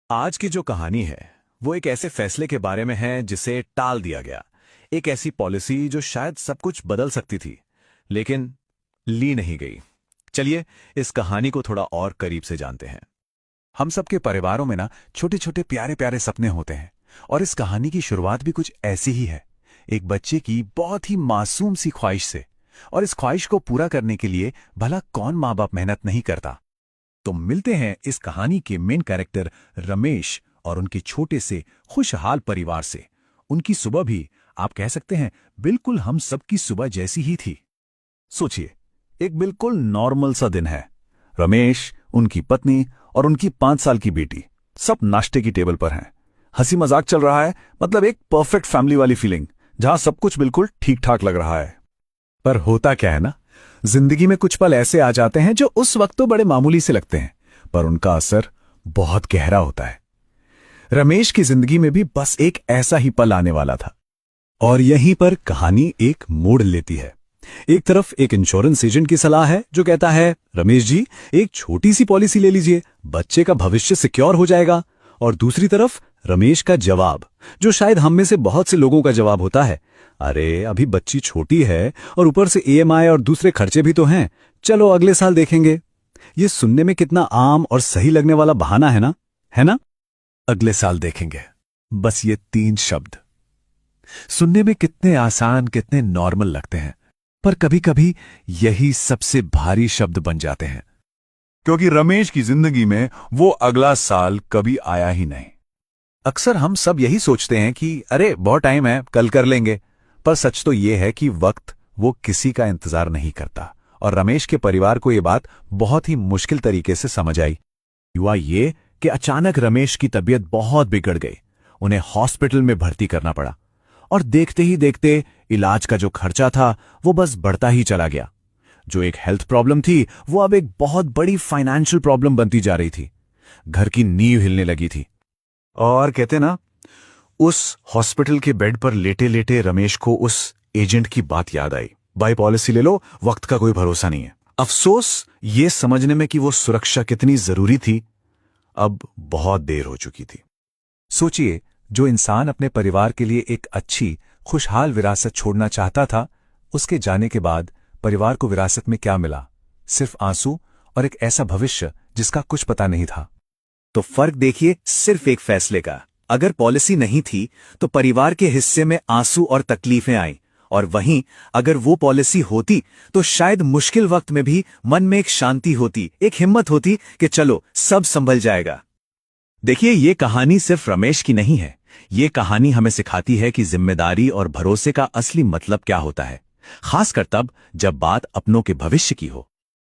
आज की जो कहानी है वो एक ऐसे फैसले के बारे में है जिसे टाल दिया गया। एक ऐसी पॉलिसी जो शायद सब कुछ बदल सकती थी, लेकिन ली नहीं गई। चलिए इस कहानी को थोड़ा और करीब से जानते हैं। हम सबके परिवारों में ना छोटे छोटे प्यारे प्यारे सपने होते हैं, और इस कहानी की शुरुआत भी कुछ ऐसी ही है। एक बच्चे की बहुत ही मासूम सी ख्वाहिश से, और इस ख्वाहिश को पूरा करने के लिए भला कौन माँ बाप मेहनत नहीं करता। तो मिलते हैं इस कहानी के मेन कैरेक्टर रमेश और उनके छोटे से खुशहाल परिवार से। उनकी सुबह भी आप कह सकते हैं बिल्कुल हम सबकी सुबह जैसी ही थी। सोचिए, एक बिल्कुल नॉर्मल सा दिन है। रमेश, उनकी पत्नी और उनकी 5 साल की बेटी सब नाश्ते की टेबल पर हैं। हंसी मजाक चल रहा है, मतलब एक परफेक्ट फैमिली वाली फीलिंग जहां सब कुछ बिल्कुल ठीक ठाक लग रहा है। पर होता क्या है ना, जिंदगी में कुछ पल ऐसे आ जाते हैं जो उस वक्त तो बड़े मामूली से लगते हैं, पर उनका असर बहुत गहरा होता है। रमेश की जिंदगी में भी बस एक ऐसा ही पल आने वाला था, और यहीं पर कहानी एक मोड़ लेती है। एक तरफ एक इंश्योरेंस एजेंट की सलाह है जो कहता है, रमेश जी एक छोटी सी पॉलिसी ले लीजिए, बच्चे का भविष्य सिक्योर हो जाएगा। और दूसरी तरफ रमेश का जवाब, जो शायद हम में से बहुत से लोगों का जवाब होता है, अरे अभी बच्ची छोटी है और ऊपर से ईएमआई और दूसरे खर्चे भी तो हैं, चलो अगले साल देखेंगे। ये सुनने में कितना आम और सही लगने वाला बहाना है ना, है ना? अगले साल देखेंगे, बस ये 3 शब्द सुनने में कितने आसान, कितने नॉर्मल लगते हैं, पर कभी कभी यही सबसे भारी शब्द बन जाते हैं, क्योंकि रमेश की जिंदगी में वो अगला साल कभी आया ही नहीं। अक्सर हम सब यही सोचते हैं कि अरे बहुत टाइम है, कल कर लेंगे, पर सच तो यह है कि वक्त वो किसी का इंतजार नहीं करता। और रमेश के परिवार को यह बात बहुत ही मुश्किल तरीके से समझ आई। हुआ ये कि अचानक रमेश की तबीयत बहुत बिगड़ गई। उन्हें हॉस्पिटल में भर्ती करना पड़ा, और देखते ही देखते इलाज का जो खर्चा था वो बस बढ़ता ही चला गया। जो एक हेल्थ प्रॉब्लम थी वो अब एक बहुत बड़ी फाइनेंशियल प्रॉब्लम बनती जा रही थी। घर की नींव हिलने लगी थी। और कहते ना, उस हॉस्पिटल के बेड पर लेटे लेटे रमेश को उस एजेंट की बात याद आई, बाई पॉलिसी ले लो, वक्त का कोई भरोसा नहीं है। अफसोस ये समझने में कि वो सुरक्षा कितनी जरूरी थी, अब बहुत देर हो चुकी थी। सोचिए, जो इंसान अपने परिवार के लिए एक अच्छी खुशहाल विरासत छोड़ना चाहता था, उसके जाने के बाद परिवार को विरासत में क्या मिला? सिर्फ आंसू और एक ऐसा भविष्य जिसका कुछ पता नहीं था। तो फर्क देखिए सिर्फ एक फैसले का। अगर पॉलिसी नहीं थी तो परिवार के हिस्से में आंसू और तकलीफें आई, और वहीं अगर वो पॉलिसी होती तो शायद मुश्किल वक्त में भी मन में एक शांति होती, एक हिम्मत होती कि चलो सब संभल जाएगा। देखिए, ये कहानी सिर्फ रमेश की नहीं है। ये कहानी हमें सिखाती है कि जिम्मेदारी और भरोसे का असली मतलब क्या होता है, खासकर तब जब बात अपनों के भविष्य की हो।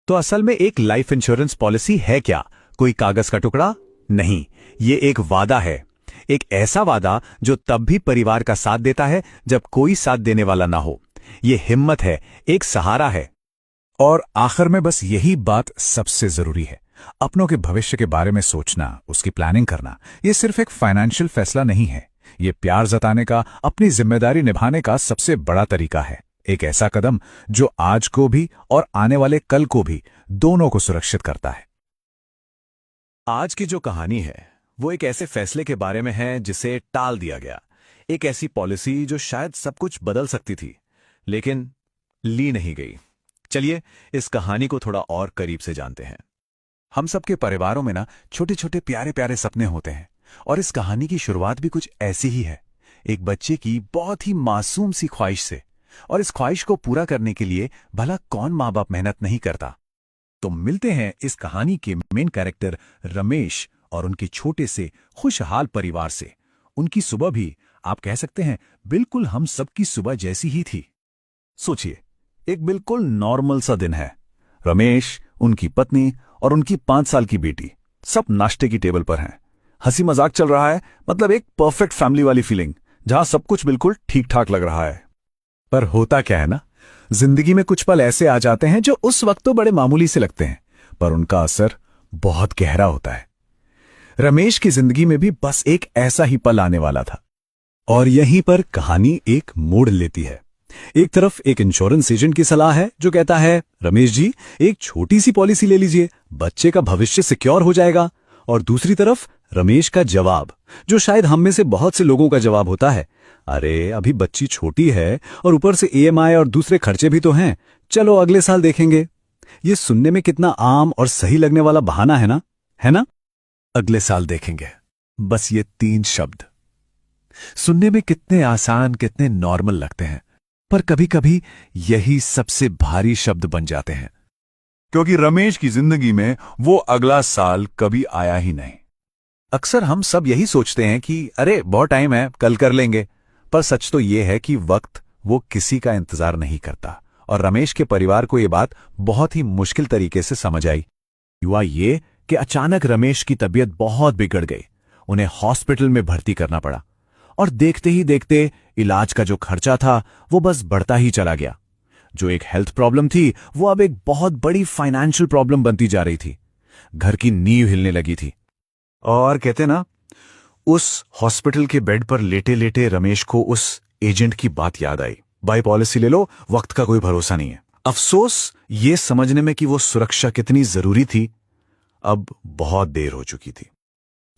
तो असल में एक लाइफ इंश्योरेंस पॉलिसी है क्या कोई कागज का टुकड़ा? नहीं, ये एक वादा है। एक ऐसा वादा जो तब भी परिवार का साथ देता है जब कोई साथ देने वाला ना हो। ये हिम्मत है, एक सहारा है। और आखिर में बस यही बात सबसे जरूरी है, अपनों के भविष्य के बारे में सोचना, उसकी प्लानिंग करना। ये सिर्फ एक फाइनेंशियल फैसला नहीं है, ये प्यार जताने का, अपनी जिम्मेदारी निभाने का सबसे बड़ा तरीका है। एक ऐसा कदम जो आज को भी और आने वाले कल को भी दोनों को सुरक्षित करता है। आज की जो कहानी है वो एक ऐसे फैसले के बारे में है जिसे टाल दिया गया। एक ऐसी पॉलिसी जो शायद सब कुछ बदल सकती थी, लेकिन ली नहीं गई। चलिए इस कहानी को थोड़ा और करीब से जानते हैं। हम सबके परिवारों में ना छोटे छोटे प्यारे प्यारे सपने होते हैं, और इस कहानी की शुरुआत भी कुछ ऐसी ही है। एक बच्चे की बहुत ही मासूम सी ख्वाहिश से, और इस ख्वाहिश को पूरा करने के लिए भला कौन माँ बाप मेहनत नहीं करता। तो मिलते हैं इस कहानी के मेन कैरेक्टर रमेश और उनके छोटे से खुशहाल परिवार से। उनकी सुबह भी आप कह सकते हैं बिल्कुल हम सबकी सुबह जैसी ही थी। सोचिए, एक बिल्कुल नॉर्मल सा दिन है। रमेश, उनकी पत्नी और उनकी 5 साल की बेटी सब नाश्ते की टेबल पर हैं। हंसी मजाक चल रहा है, मतलब एक परफेक्ट फैमिली वाली फीलिंग जहां सब कुछ बिल्कुल ठीक ठाक लग रहा है। पर होता क्या है ना, जिंदगी में कुछ पल ऐसे आ जाते हैं जो उस वक्त तो बड़े मामूली से लगते हैं, पर उनका असर बहुत गहरा होता है। रमेश की जिंदगी में भी बस एक ऐसा ही पल आने वाला था, और यहीं पर कहानी एक मोड़ लेती है। एक तरफ एक इंश्योरेंस एजेंट की सलाह है जो कहता है, रमेश जी एक छोटी सी पॉलिसी ले लीजिए, बच्चे का भविष्य सिक्योर हो जाएगा। और दूसरी तरफ रमेश का जवाब, जो शायद हम में से बहुत से लोगों का जवाब होता है, अरे अभी बच्ची छोटी है और ऊपर से ईएमआई और दूसरे खर्चे भी तो हैं, चलो अगले साल देखेंगे। ये सुनने में कितना आम और सही लगने वाला बहाना है ना, है ना? अगले साल देखेंगे, बस ये 3 शब्द सुनने में कितने आसान, कितने नॉर्मल लगते हैं, पर कभी कभी यही सबसे भारी शब्द बन जाते हैं, क्योंकि रमेश की जिंदगी में वो अगला साल कभी आया ही नहीं। अक्सर हम सब यही सोचते हैं कि अरे बहुत टाइम है, कल कर लेंगे, पर सच तो ये है कि वक्त वो किसी का इंतजार नहीं करता। और रमेश के परिवार को ये बात बहुत ही मुश्किल तरीके से समझ आई। हुआ ये कि अचानक रमेश की तबीयत बहुत बिगड़ गई, उन्हें हॉस्पिटल में भर्ती करना पड़ा, और देखते ही देखते इलाज का जो खर्चा था वो बस बढ़ता ही चला गया। जो एक हेल्थ प्रॉब्लम थी वो अब एक बहुत बड़ी फाइनेंशियल प्रॉब्लम बनती जा रही थी। घर की नींव हिलने लगी थी। और कहते ना, उस हॉस्पिटल के बेड पर लेटे लेटे रमेश को उस एजेंट की बात याद आई, बाई पॉलिसी ले लो, वक्त का कोई भरोसा नहीं है। अफसोस ये समझने में कि वो सुरक्षा कितनी जरूरी थी, अब बहुत देर हो चुकी थी।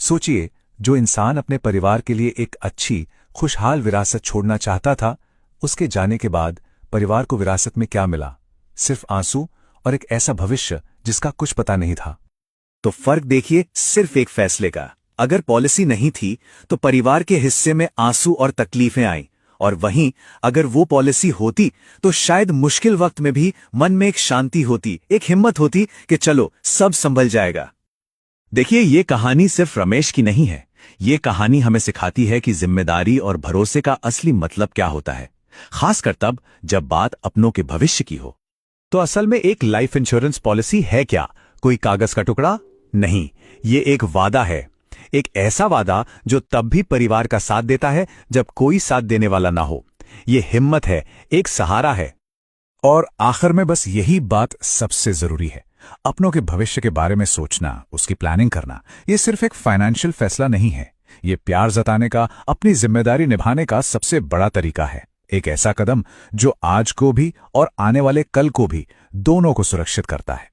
सोचिए, जो इंसान अपने परिवार के लिए एक अच्छी, खुशहाल विरासत छोड़ना चाहता था, उसके जाने के बाद परिवार को विरासत में क्या मिला? सिर्फ आंसू और एक ऐसा भविष्य जिसका कुछ पता नहीं था। तो फर्क देखिए सिर्फ एक फैसले का। अगर पॉलिसी नहीं थी तो परिवार के हिस्से में आंसू और तकलीफें आईं, और वहीं अगर वो पॉलिसी होती तो शायद मुश्किल वक्त में भी मन में एक शांति होती, एक हिम्मत होती कि चलो सब संभल जाएगा। देखिए, ये कहानी सिर्फ रमेश की नहीं है। ये कहानी हमें सिखाती है कि जिम्मेदारी और भरोसे का असली मतलब क्या होता है, खासकर तब जब बात अपनों के भविष्य की हो। तो असल में एक लाइफ इंश्योरेंस पॉलिसी है क्या? कोई कागज का टुकड़ा नहीं, ये एक वादा है। एक ऐसा वादा जो तब भी परिवार का साथ देता है जब कोई साथ देने वाला ना हो। ये हिम्मत है, एक सहारा है। और आखिर में बस यही बात सबसे जरूरी है, अपनों के भविष्य के बारे में सोचना, उसकी प्लानिंग करना। ये सिर्फ एक फाइनेंशियल फैसला नहीं है, ये प्यार जताने का, अपनी जिम्मेदारी निभाने का सबसे बड़ा तरीका है। एक ऐसा कदम जो आज को भी और आने वाले कल को भी दोनों को सुरक्षित करता है।